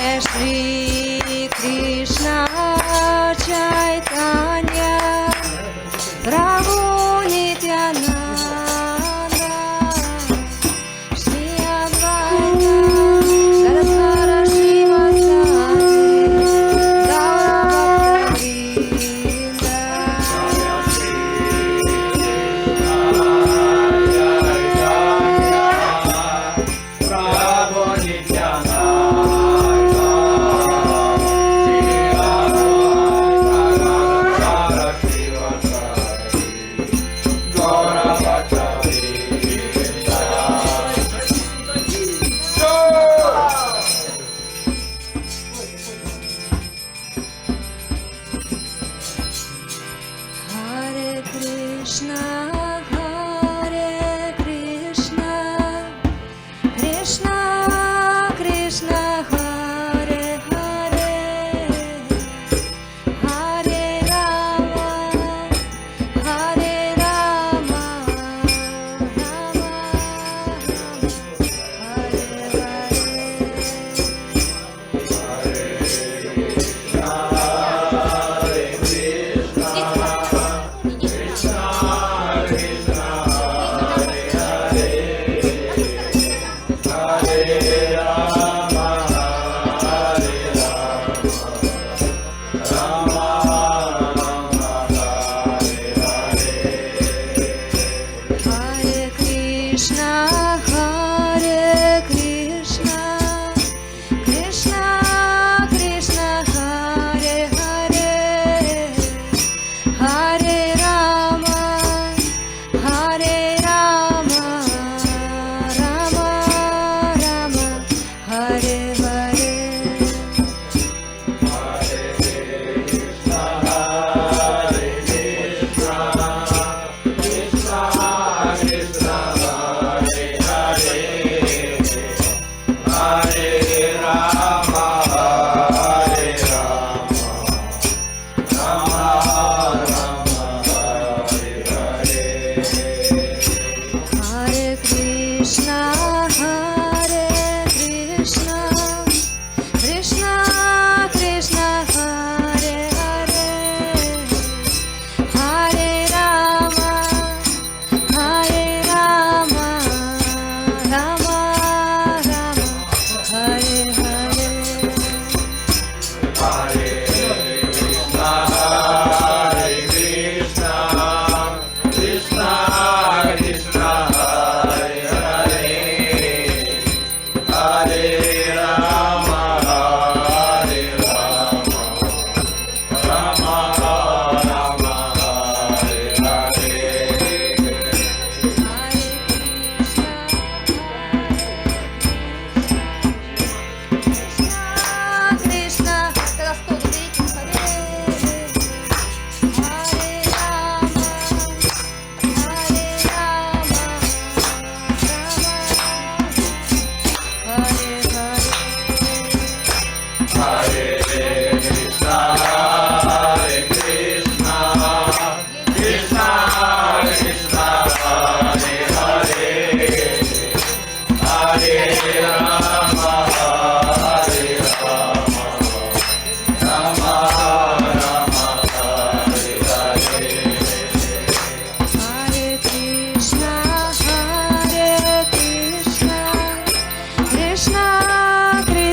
Shri Krishna Chaitanya Prabhu Nityananda Shri Advaita Gadadhara Srivasadi Gaura Bhakta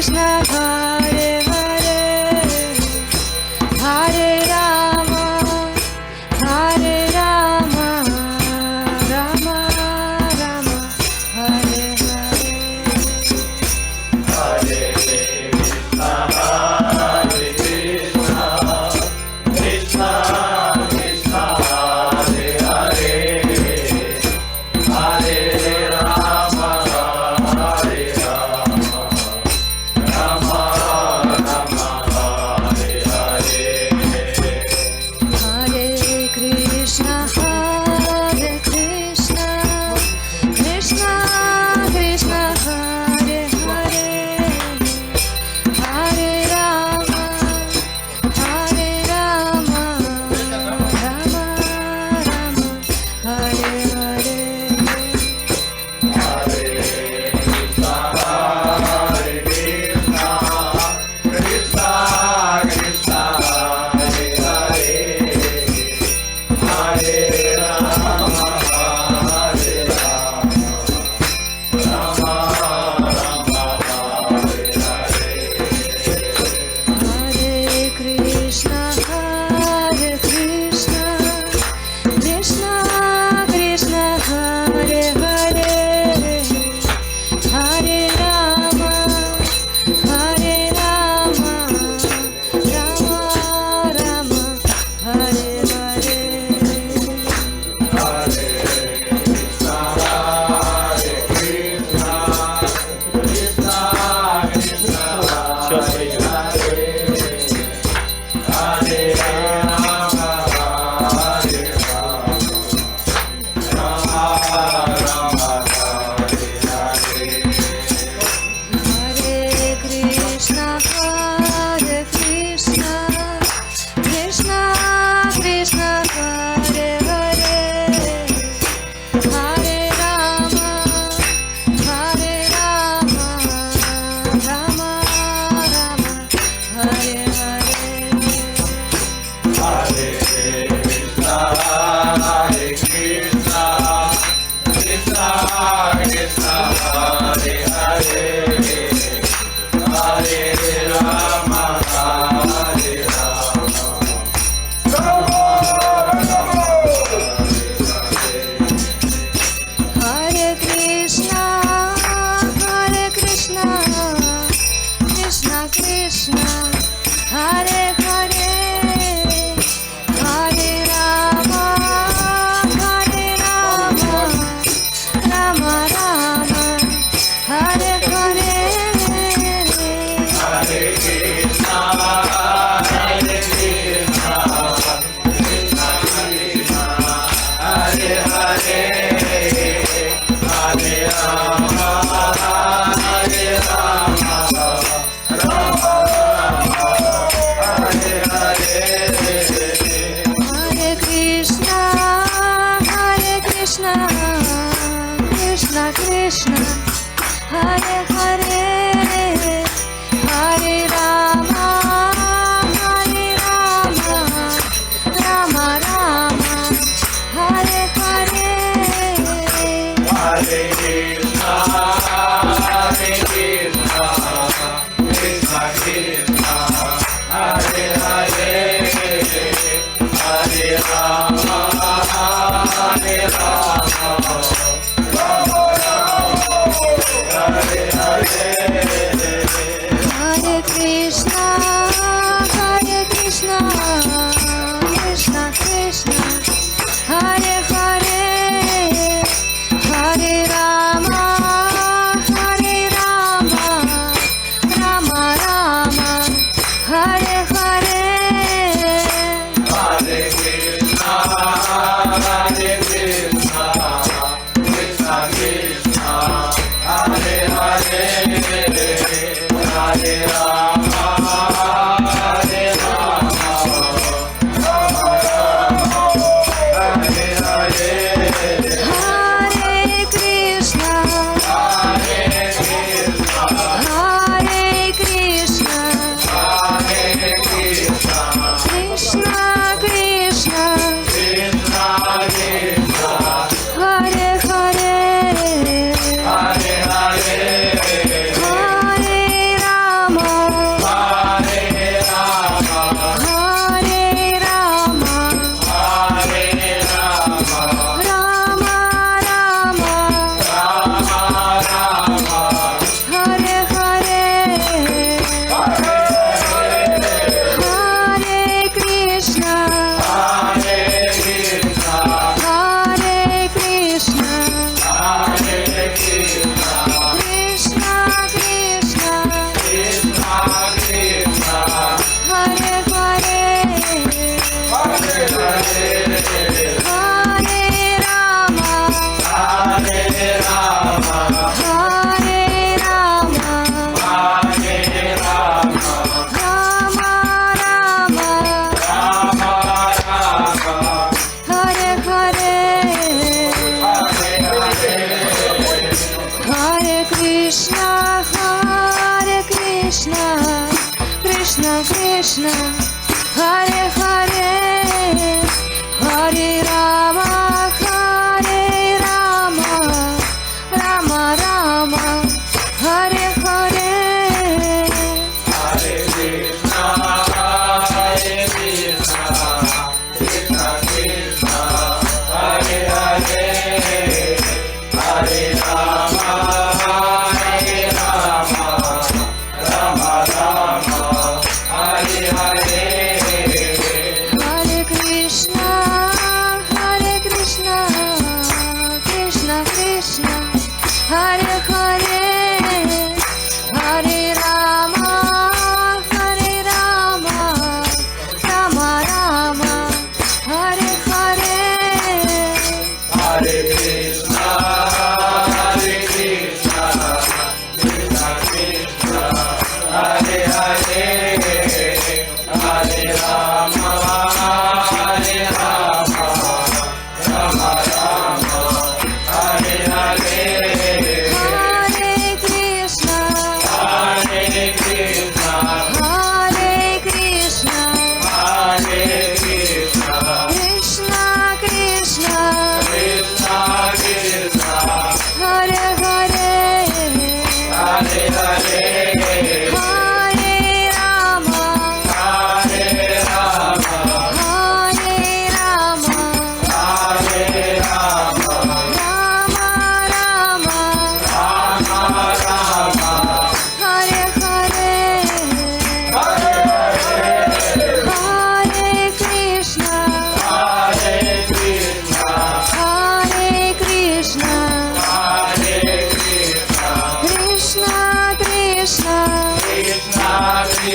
Krishna Hare Hare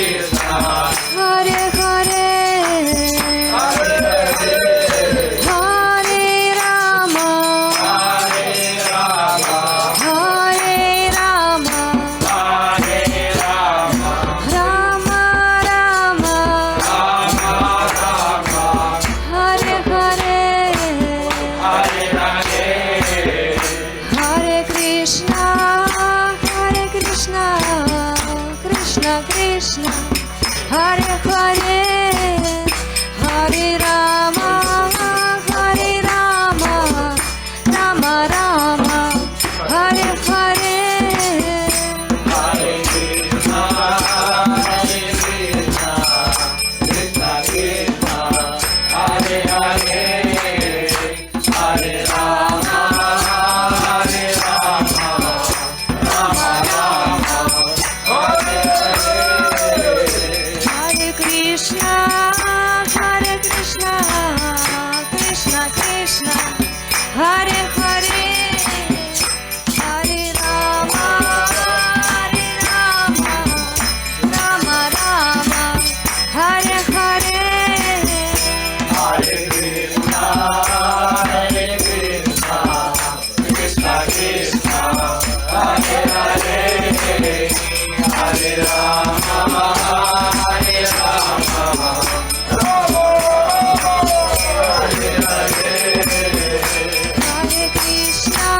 Hare Hare, Hare Rama, Hare Rama, Rama Rama, Hare Hare, Hare Krishna, Krishna Krishna, Hare Hare, Hare Rama, Rama Rama, Hare Hare. Hare Krishna, Krishna Krishna, Hare Hare, Hare Rama, Rama Rama, Hare Hare. Hare Krishna,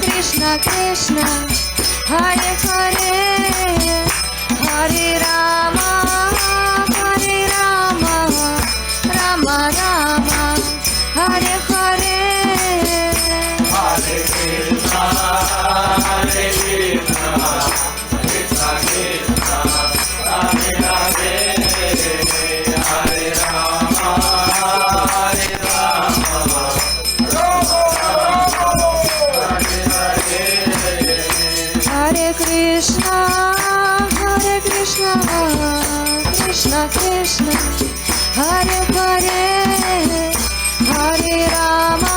Krishna Krishna, Hare Hare, Hare Rama, Rama Rama, Hare Hare. Hare Krishna, Krishna Krishna, Hare Hare, Hare Rama,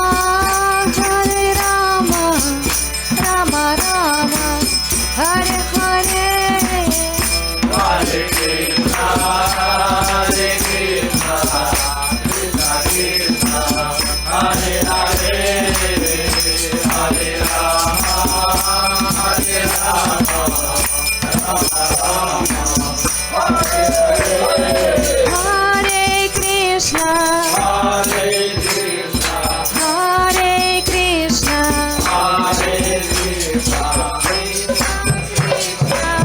Rama Rama, Hare Hare. Hare Krishna, Hare Krishna, Krishna Krishna,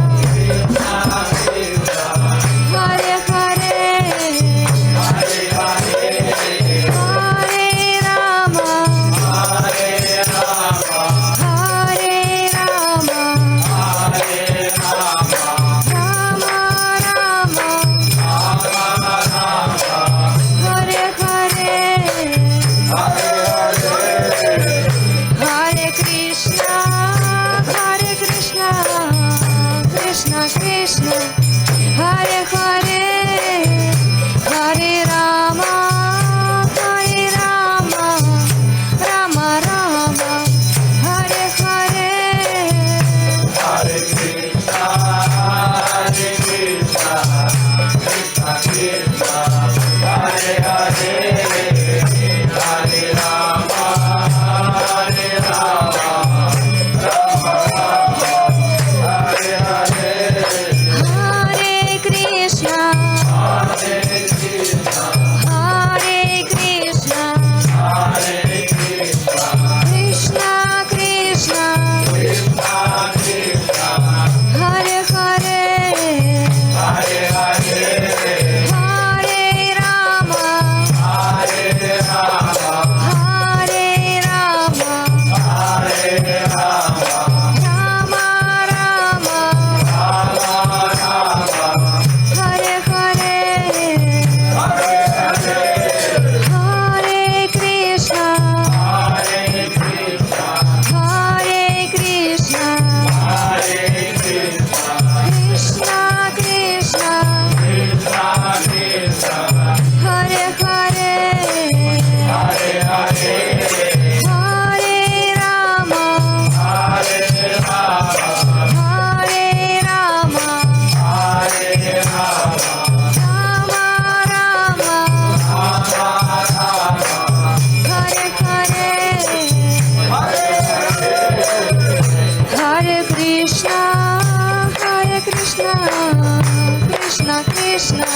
Krishna Krishna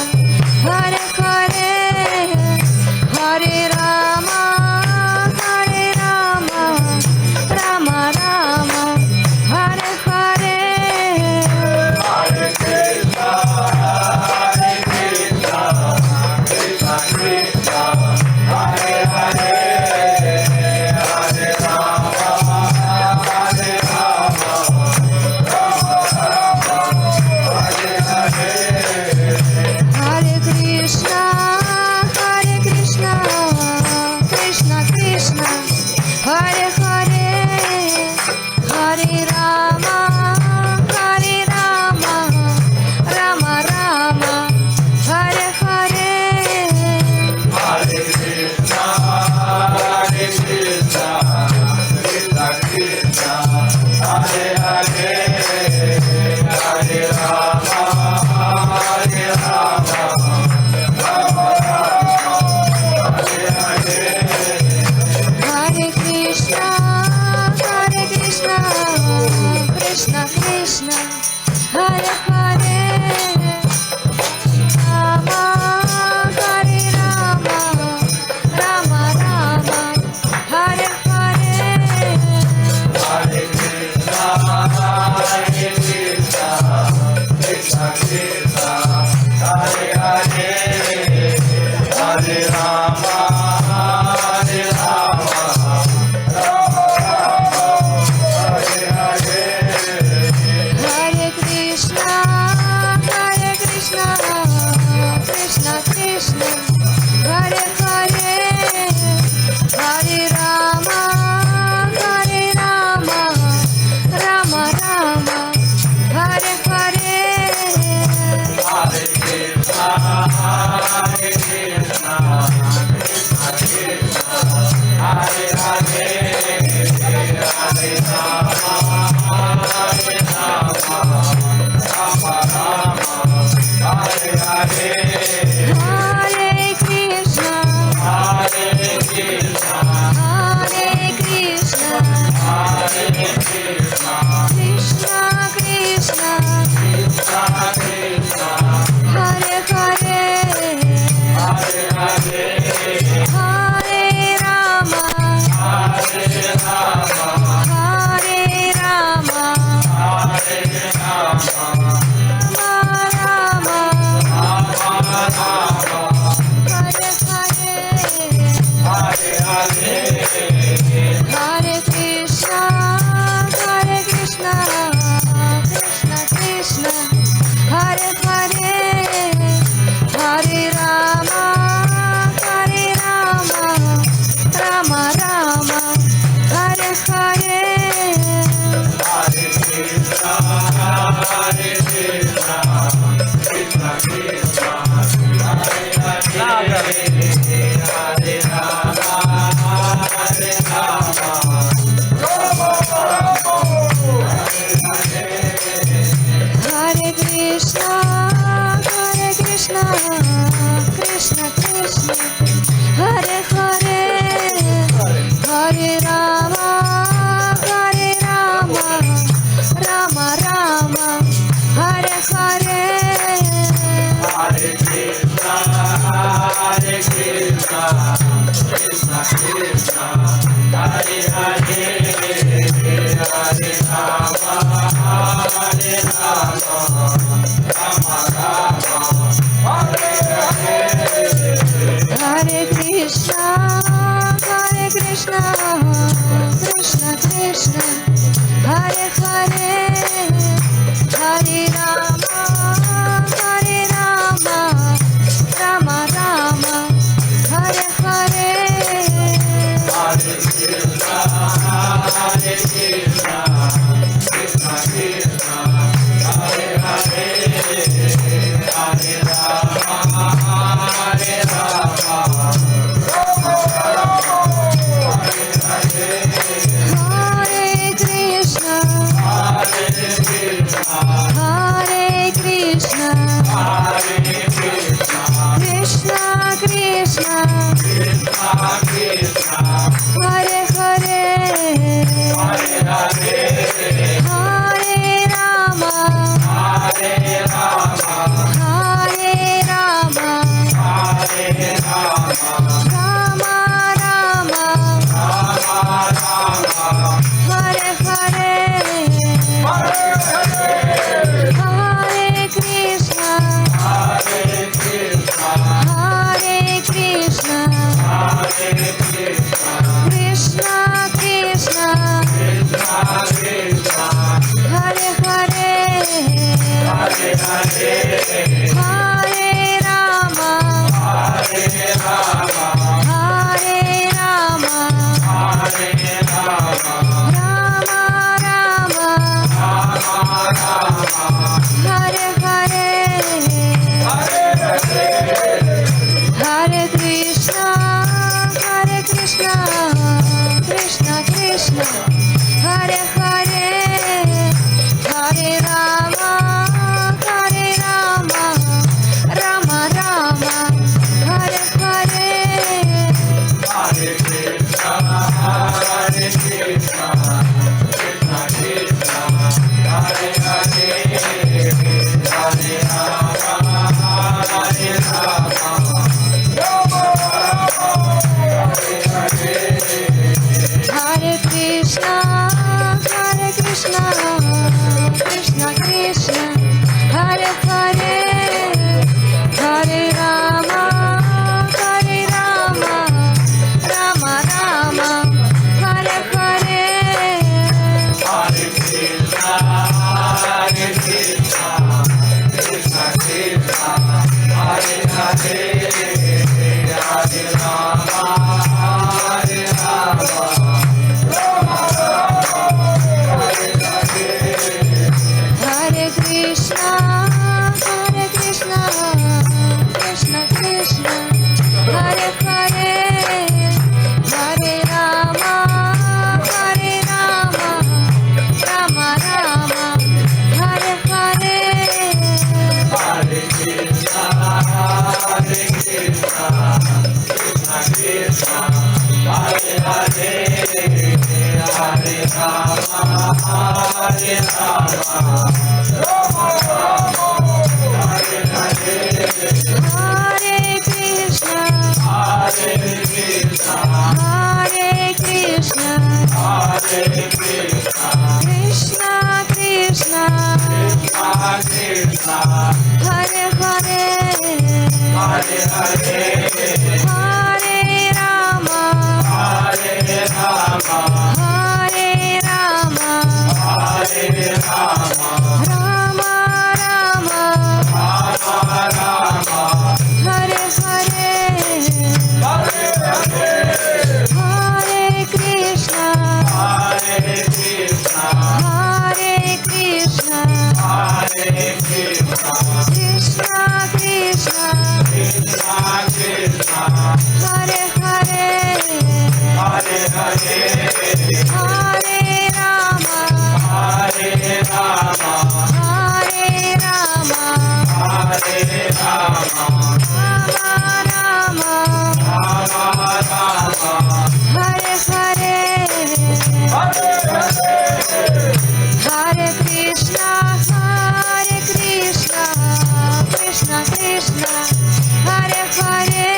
Hare Hare Hare Rama Rama Rama Hare Hare Hare Krishna, Hare Krishna, Krishna Krishna, Hare Hare, Hare Rama, Hare Rama, Rama Rama, Hare Hare. Hare Krishna Krishna Krishna Hare Hare Hare Rama Rama Rama Hare Hare Hare Krishna, Hare Krishna, Krishna Krishna, Hare Hare, Hare Rama, Hare Rama, Rama Rama, Hare Hare. Hare Krishna Krishna Krishna Hare Hare Rama Rama Rama Hare Hare Hare Krishna, Hare Krishna, Krishna Krishna, Hare Hare, Hare Rama, Hare Rama, Rama Rama, Hare Hare. Hare Krishna Krishna Krishna Hare Hare Hare Rama Rama Rama Hare Hare Hare Krishna, Hare Krishna, Krishna Krishna, Hare Hare, Hare Rama, Hare Rama, Rama Rama, Hare Hare. Hare Krishna Hare Krishna, Hare Krishna Hare Krishna, Krishna Krishna Krishna Krishna, Hare Hare Hare Hare, Hare Rama Hare Rama, Hare Rama Hare Rama, Rama Rama Rama, Hare Hare Hare Hare. Hare Krishna Krishna Krishna Hare Hare Hare Rama Rama Rama Hare Hare Hare Krishna, Hare Krishna, Krishna Krishna, Hare Hare, Hare Rama, Hare Rama, Rama Rama, Hare Hare. Hare Krishna Krishna Krishna Hare Hare Hare Rama Rama Rama Hare Hare Hare Krishna, Hare Krishna, Krishna Krishna, Hare Hare, Hare Rama, Hare Rama, Rama Rama, Hare Hare. Hare Krishna Krishna Krishna Hare Hare Hare Rama Rama Rama Hare Hare Hare Krishna, Hare Krishna, Krishna Krishna, Hare Hare, Hare Rama, Hare Rama, Rama Rama, Hare Hare. Hare Krishna Hare Krishna, Hare Krishna Hare Krishna, Krishna Krishna Krishna Krishna, Hare Hare Hare Hare, Hare Rama Hare Hare Krishna, Krishna Krishna, Hare Hare, Hare Rama, Rama Rama, Hare Hare. Hare Krishna, Krishna Krishna, Hare Hare, Hare Rama, Rama Rama, Hare Hare. Hare Krishna, Krishna Krishna, Hare Hare, Hare Rama, Rama Hare Hare. Hare Krishna, Krishna Krishna, Hare Hare,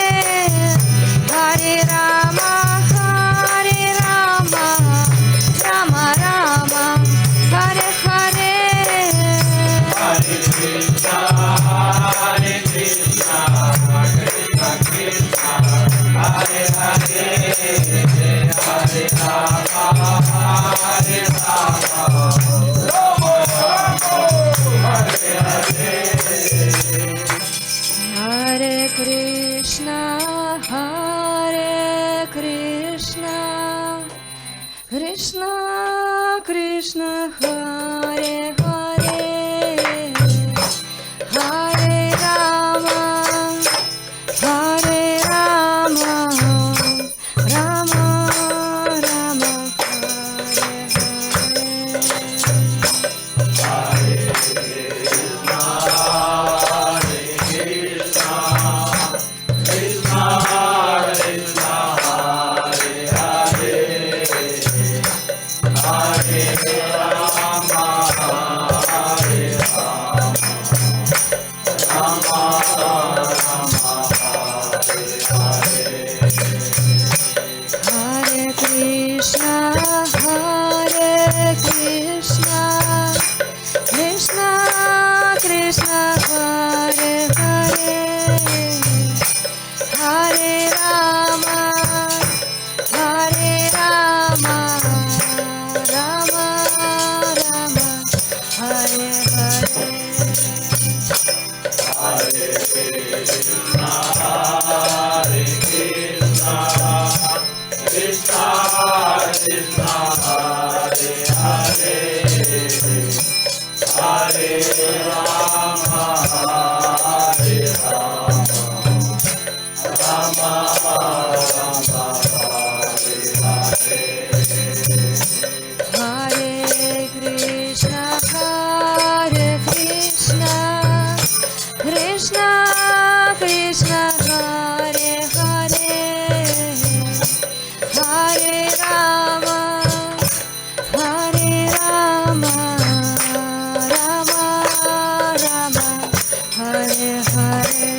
Hare Rama, Rama Rama, Hare Hare. Hare Krishna, Krishna Krishna, Hare Hare, Hare Rama, Rama Rama, Hare Hare Krishna, Krishna Krishna, Hare Hare, Hare Rama, Rama Rama, Hare Hare. Hare Krishna, Krishna Krishna, Hare Hare, Hare Rama, Rama Rama, Hare Hare.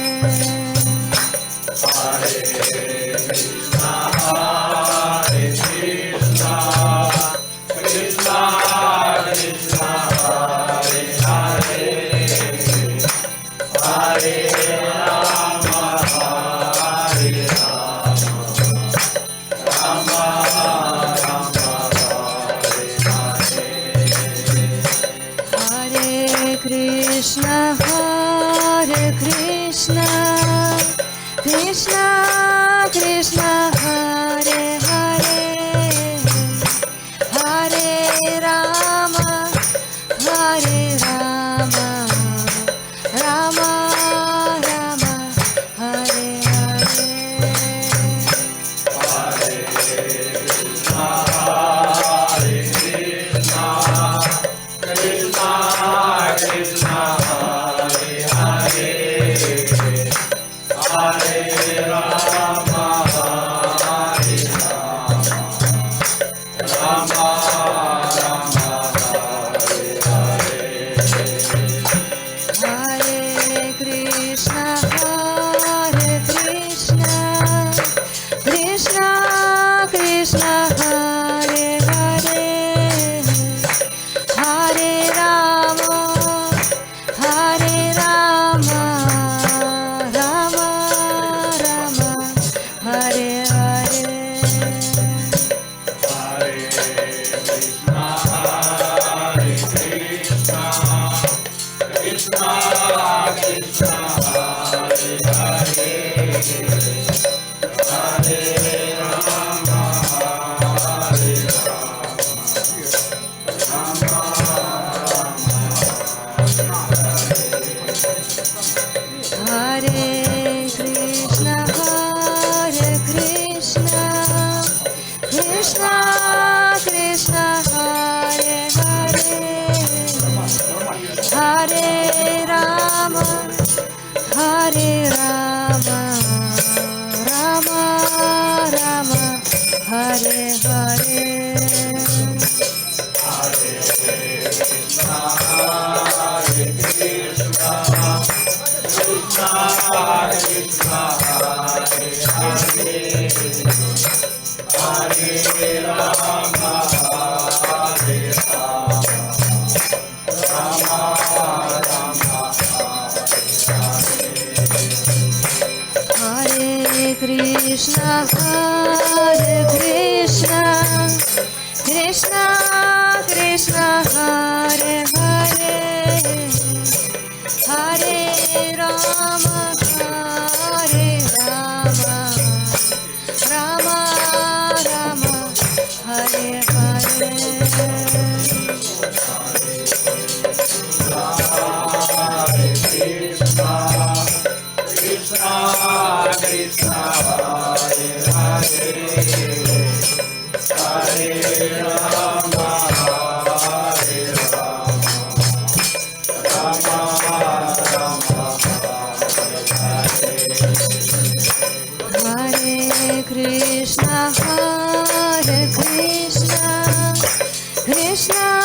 Hare Krishna, Krishna, Krishna Krishna Hare Hare, Hare Rama, Hare Rama, Rama Rama, Hare Hare. Hare Krishna, Hare Krishna, Krishna Krishna Hare Hare, Hare Rama, Hare Rama, Rama Rama, Hare Hare. Hare Krishna, Hare Krishna, Krishna Krishna Hare Hare, Hare Rama, Hare Rama, Rama Rama, Hare Hare. Hare Krishna, Hare Krishna, Krishna Krishna Hare Hare, Hare Rama, Hare Rama, Rama Rama, Hare Hare. Hare Krishna, Hare Krishna, Krishna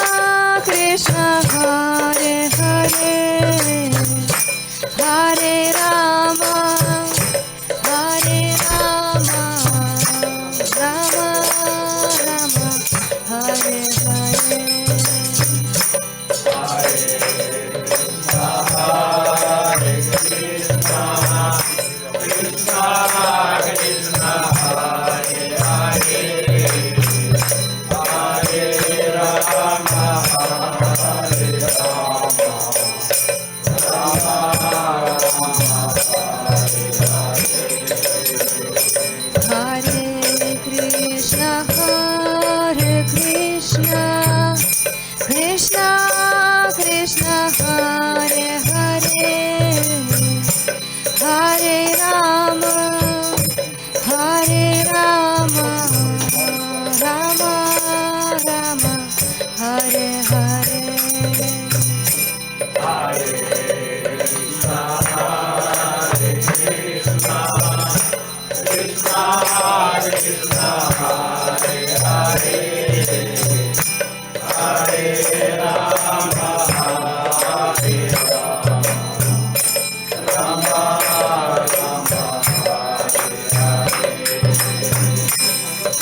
Krishna Hare Hare, Hare Rama, Hare Rama, Rama Rama, Hare Hare. Hare Krishna, Hare Krishna, Krishna Krishna Hare Hare, Hare Rama, Hare Rama, Rama Rama, Hare Hare.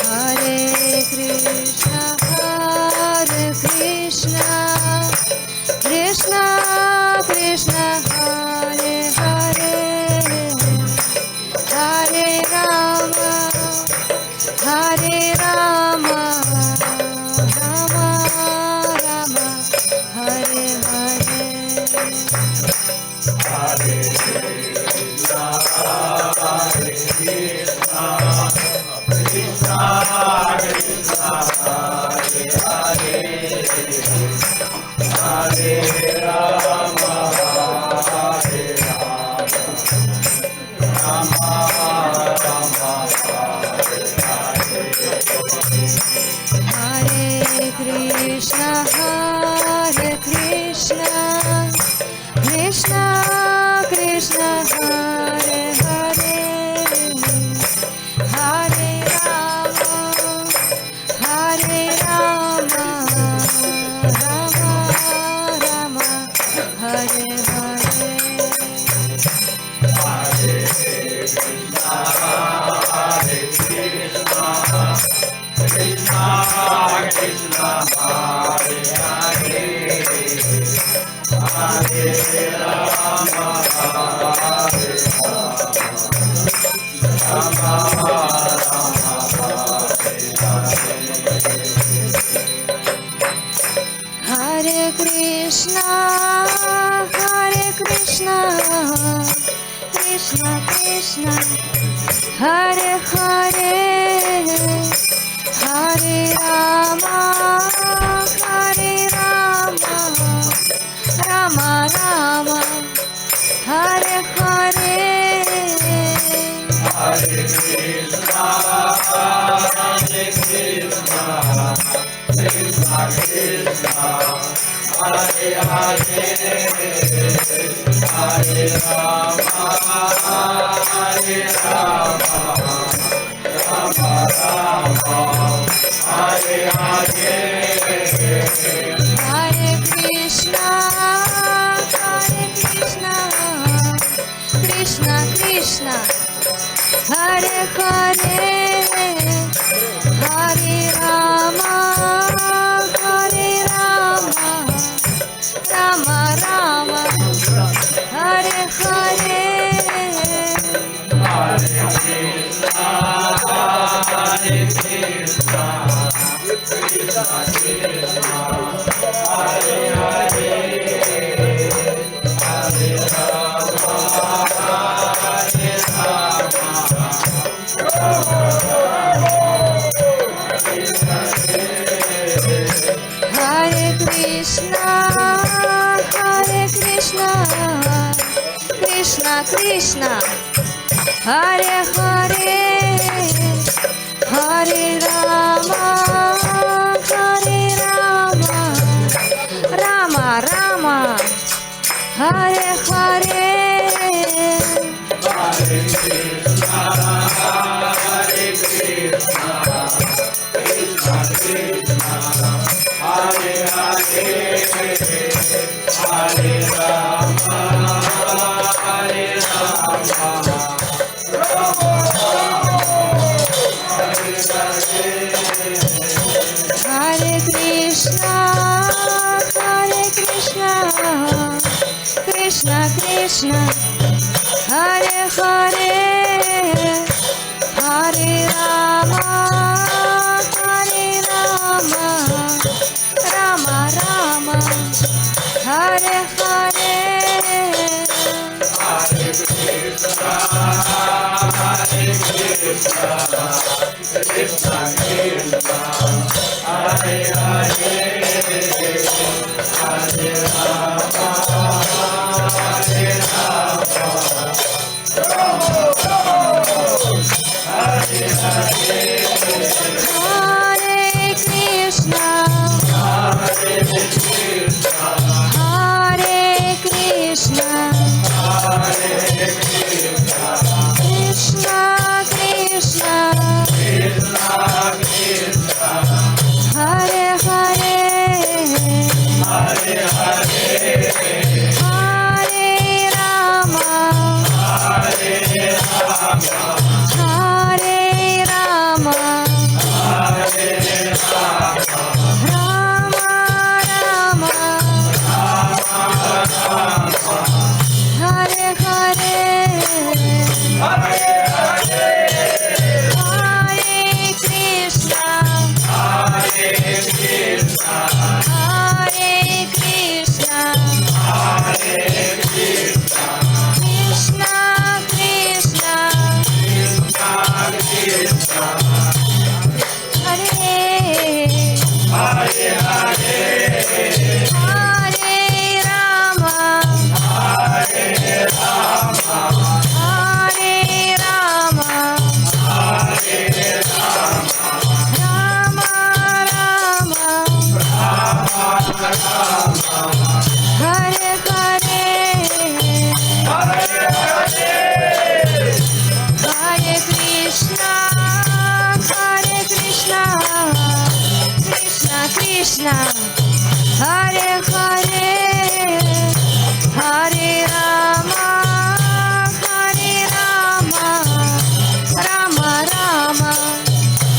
Hare Krishna, Hare Krishna, Krishna Krishna Hare Hare, Hare Rama, Hare Rama, Rama Rama, Hare Hare. Hare Krishna, Krishna Krishna, Hare Hare, Hare Rama, Rama Rama, Hare Hare. Hare Krishna, Krishna Krishna, Hare Hare, Hare Rama, Rama Rama, Hare Hare. Hare Krishna, Krishna Krishna, Hare Hare, Hare Rama, Rama Rama, Hare Hare. Hare Krishna, Krishna Krishna, Hare Hare, Hare Rama, Hare Krishna, Krishna Krishna, Hare Hare, Hare Rama, Rama Rama, Hare Hare. Hare Krishna, Krishna Krishna, Hare Hare, Hare Rama, Hare Krishna, Krishna Krishna, Hare Hare, Hare Rama, Rama Rama, Hare Hare. Hare Krishna, Krishna Krishna, Hare Hare, Hare Rama, Hare Krishna, Krishna Krishna, Hare Hare, Hare Rama, Krishna, Hare Hare, Hare Rama, Hare Rama, Rama Rama,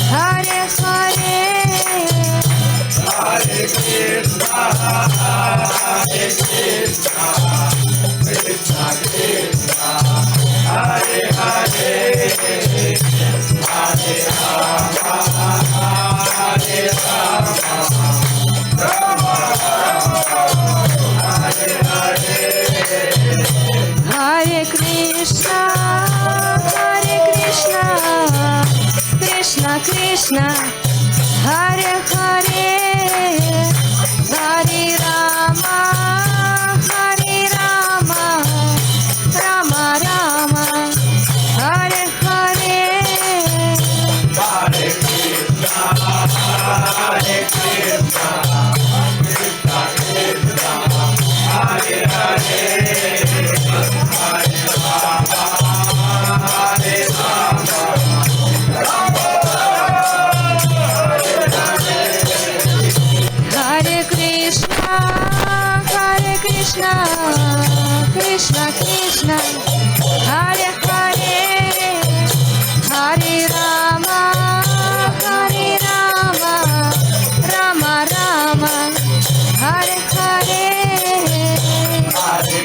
Hare Hare. Hare Krishna, Hare Krishna, Krishna Krishna, Hare Hare, Hare Rama, Hare Rama, Rama Rama, Hare Hare. Hare Krishna, Krishna Krishna, Hare Hare, Hare Rama, Rama Rama, Hare Hare. Hare Krishna, Hare Krishna, Krishna Krishna, Hare Hare, Hare Rama, Hare Rama, Rama Hare Krishna, Krishna Krishna, Hare Hare, Hare Rama, Rama Rama, Hare Hare. Hare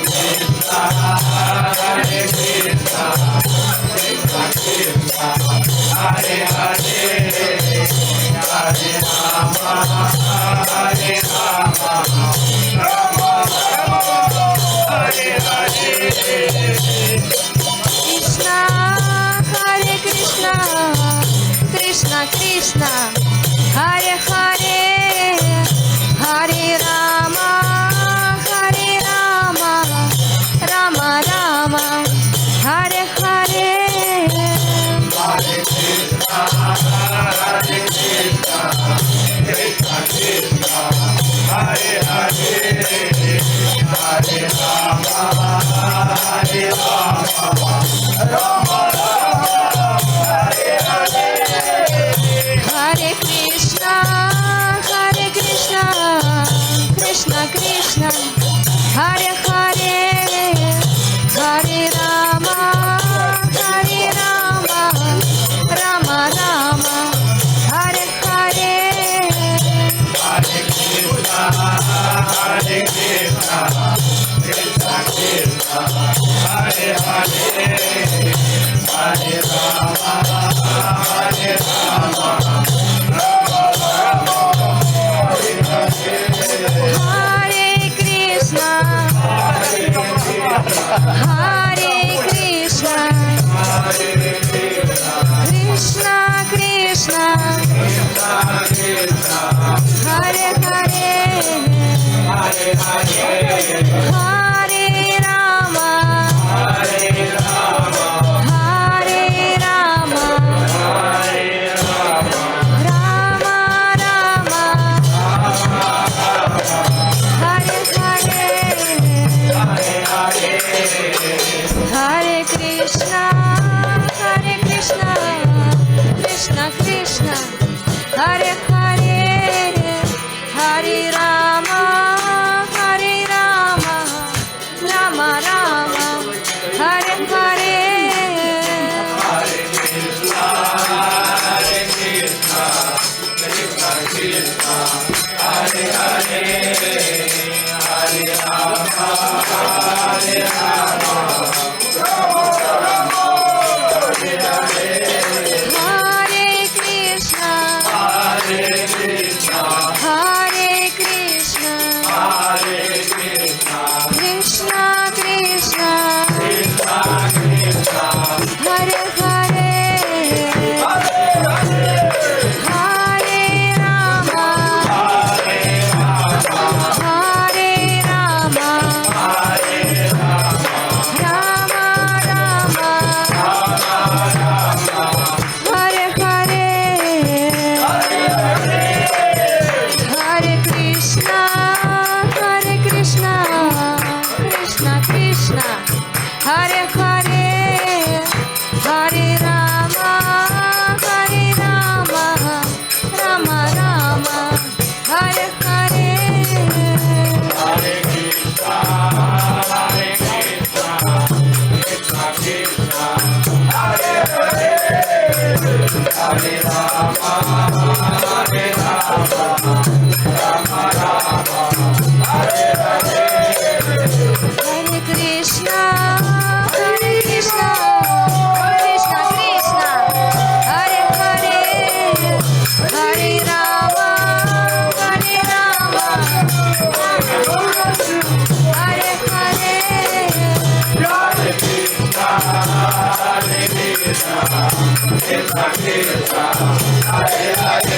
Krishna, Hare Krishna, Krishna Krishna, Hare Hare, Hare Rama, Hare Rama, Rama Rama, Hare Hare. Krishna, Hare Krishna, Krishna, Hare Hare, Hare Rama, Rama Rama, Hare Hare. Hare Krishna, Hare Krishna, Krishna Krishna, Hare Hare, Hare Rama, Hare Rama, Rama Rama, Hare Hare. Hare Krishna, Krishna, Hare Hare, Hare Rama, Rama Rama, Hare Hare. Hare Krishna, Hare Krishna, Krishna Krishna, Hare Hare, Hare Rama, Hare Rama, Rama Rama, Hare Hare. Hare Krishna, Krishna Krishna, Hare Hare, Hare Rama, Rama Rama, Hare Hare. Hare Krishna, Krishna Krishna, Hare Hare, Hare Rama, Rama Rama, Hare Hare. Hare Krishna, Hare Krishna, Krishna Krishna, Hare Hare, Hare Rama, Hare Rama, Rama Rama, Hare Hare. Hare Krishna, Hare Krishna, Hare Krishna, Hare Krishna, Krishna Krishna, Krishna Krishna, Hare Hare, Hare Hare, Hare Rama, Hare Rama, Hare Rama, Hare Rama, Rama Rama, Hare Hare. Hare Krishna, Krishna Krishna, Hare Hare, Hare Rama, Rama Rama, Hare Hare. Krishna Krishna Hare Hare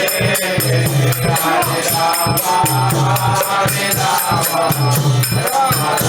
Hare Rama Hare Rama Rama Rama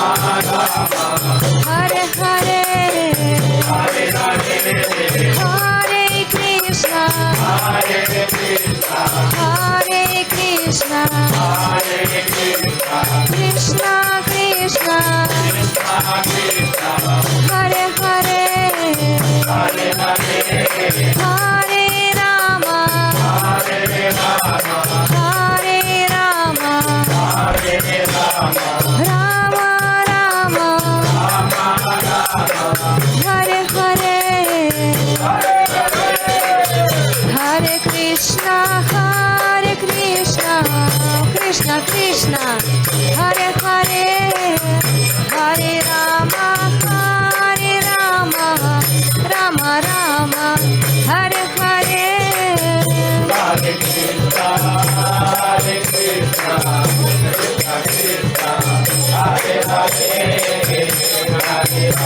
Hare Hare Hare Krishna Hare Krishna Krishna Krishna Hare Hare Hare Rama Hare Rama Rama Rama Hare Hare Hare Krishna Krishna Krishna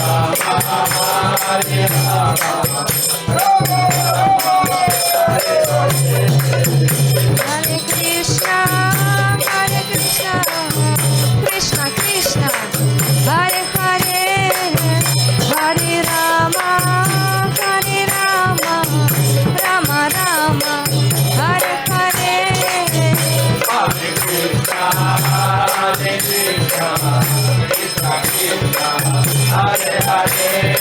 Hare Hare Hare Rama Rama Rama Hare Hare Hare Krishna Hare Krishna Krishna Krishna Hare Hare Hare Rama Hare Rama Hare Krishna Krishna Krishna Hare Hare Hare Rama Rama Rama Hare Hare Hare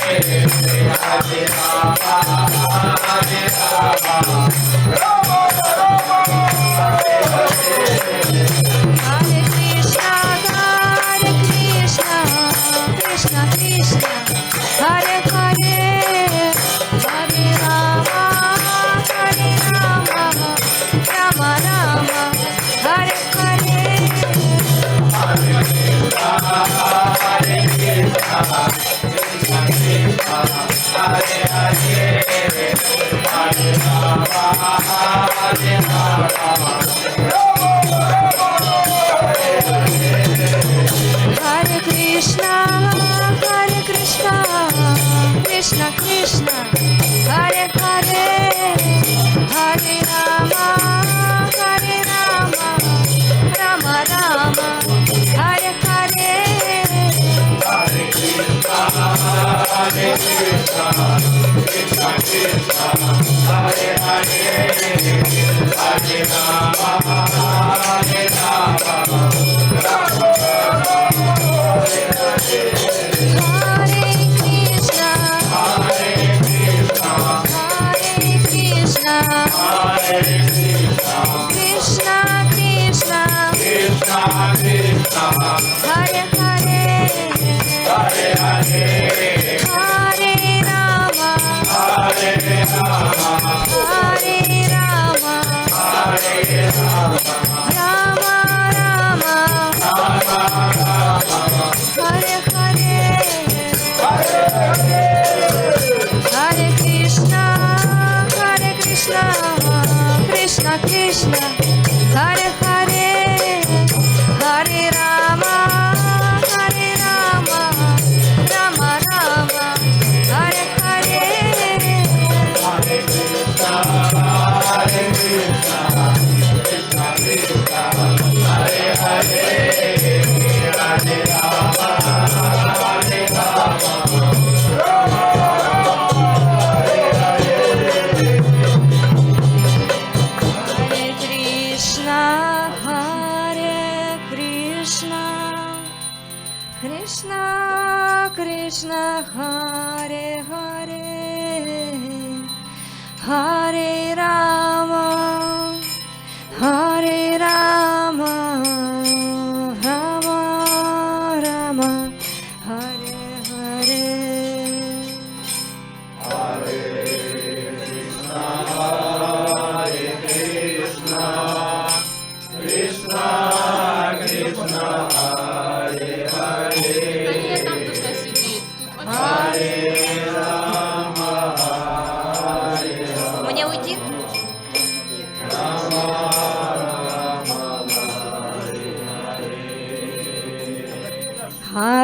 Krishna Hare Krishna Krishna Krishna Hare Hare Hare Rama Hare Rama Hare Krishna Krishna Krishna Hare Hare Hare Rama Rama Rama Hare Hare Hare Krishna Hare Krishna Krishna Krishna Hare Hare Hare Rama Hare Rama Hare Krishna Krishna Krishna Hare Hare Hare Rama Rama Rama Hare Hare Hare Krishna Hare Krishna Krishna Krishna Hare Hare Hare Rama Hare Rama Hare Krishna Hare Krishna Krishna Krishna Krishna Krishna Hare Hare Hare Hare Hare Rama Hare Rama Hare Rama Hare Rama Rama Rama Hare Hare Hare Krishna Krishna Krishna Hare Hare Hare Rama Rama Rama Hare Hare Hare Krishna Hare Krishna Krishna Krishna Hare Hare Hare Rama Hare Rama Hare Krishna Krishna Krishna Hare Hare Hare Rama Rama Rama Hare Hare Hare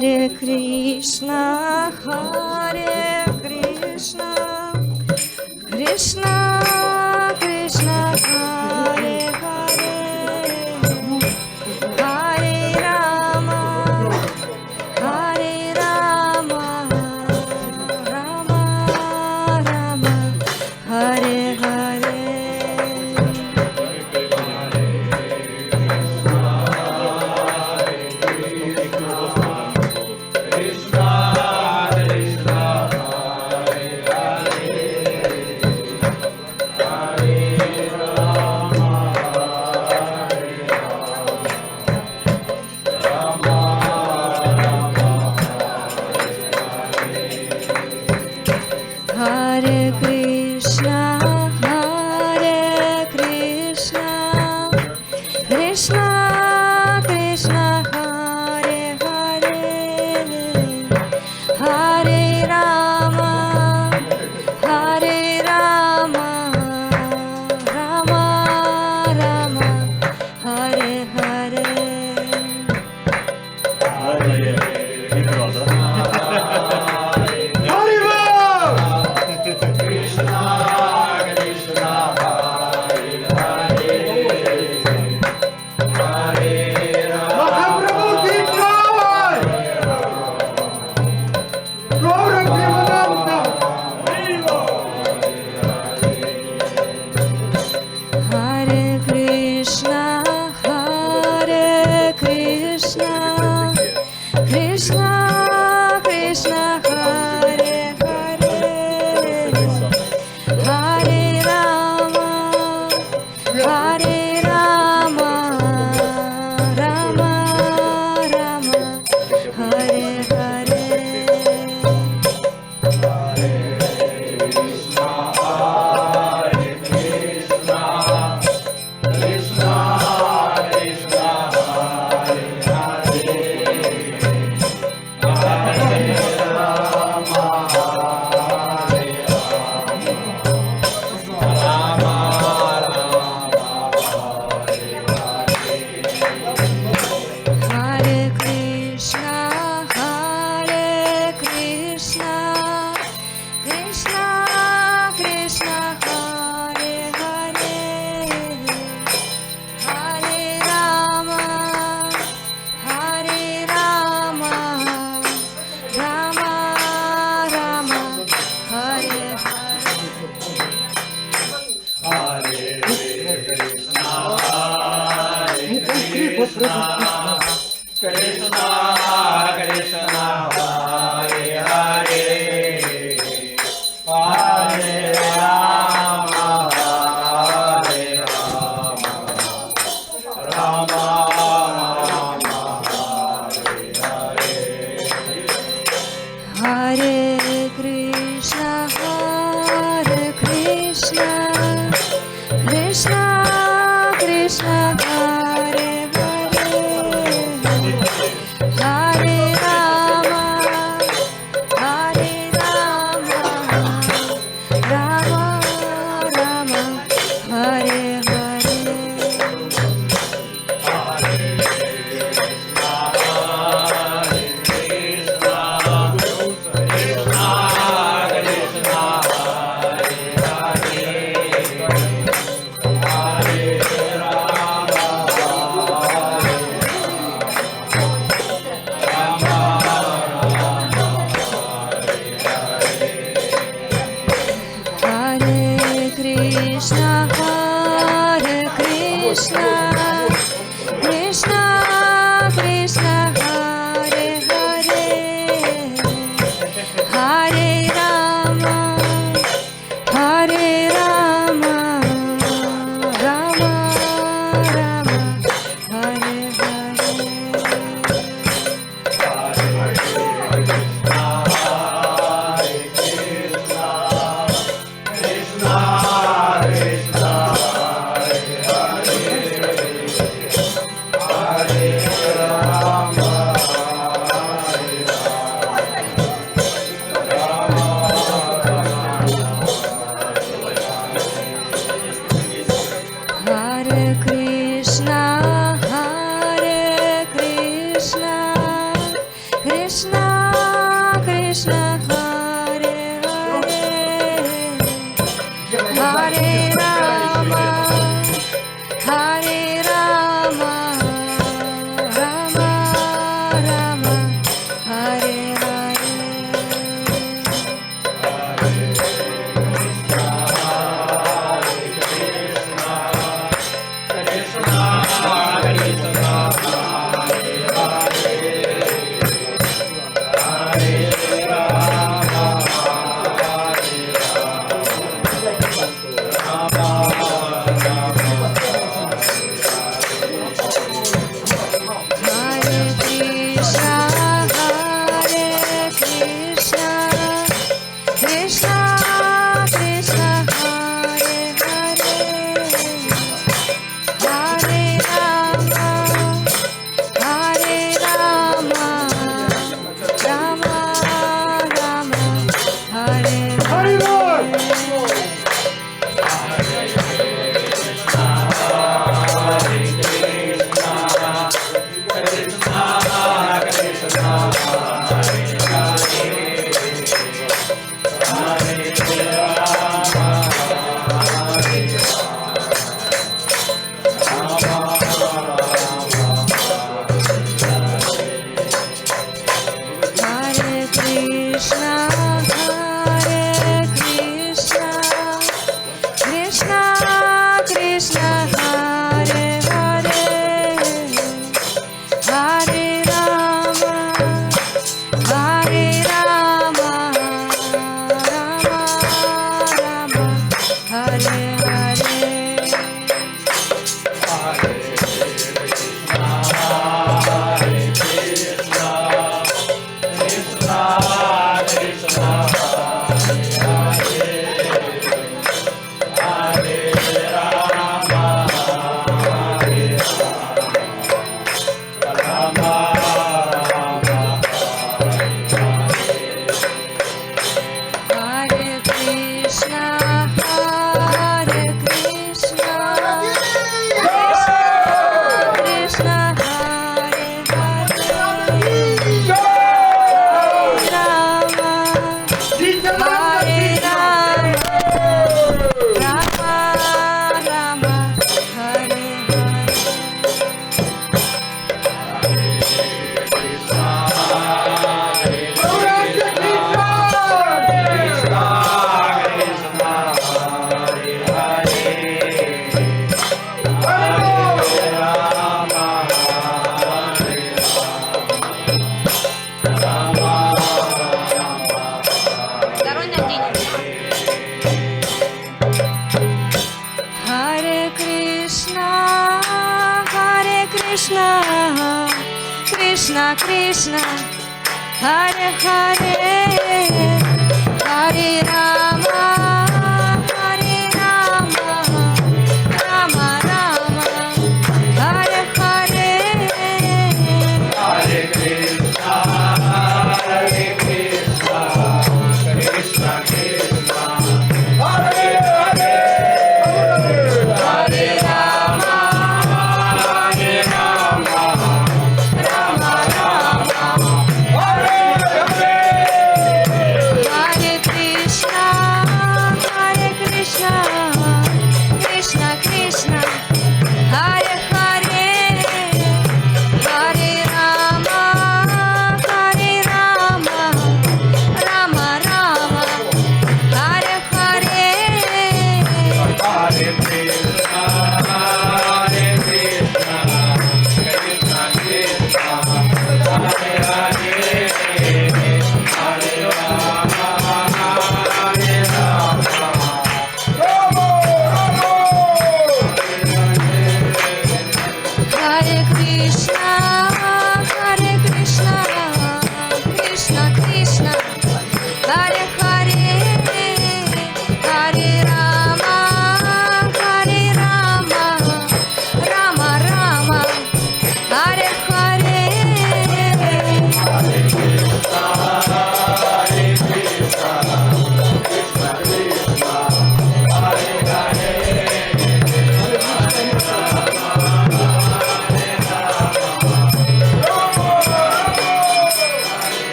Hare Krishna, Krishna Krishna, Hare Hare, Hare Rama, Rama Rama, Hare Hare. Hare Krishna, Krishna Krishna, Hare Hare, Hare Rama, Rama Rama, Hare Hare. Hare Krishna, Krishna Krishna, Hare Hare, Hare Rama, Rama Rama, Hare Hare. Hare Krishna, Krishna Krishna, Hare Hare, Hare Rama, Rama Rama, Hare Hare. Krishna Krishna, Hare Hare, Hare Rama, Rama Rama, Hare Hare. Hare Krishna, Krishna Krishna, Hare Hare, Hare Rama, Rama Rama, Hare Hare. Hare Krishna, Krishna Krishna, Hare Hare, Hare Rama, Rama Rama, Hare Hare. Hare Krishna, Hare Krishna, Krishna Krishna, Hare Hare, Hare Rama, Hare Rama, Rama Rama, Hare Hare. Hare Krishna, Hare Krishna, Krishna Hare Hare, Rama, Hare Rama, Rama Rama, Hare Hare. Hare Krishna, Hare Krishna, Krishna Krishna, Hare Hare,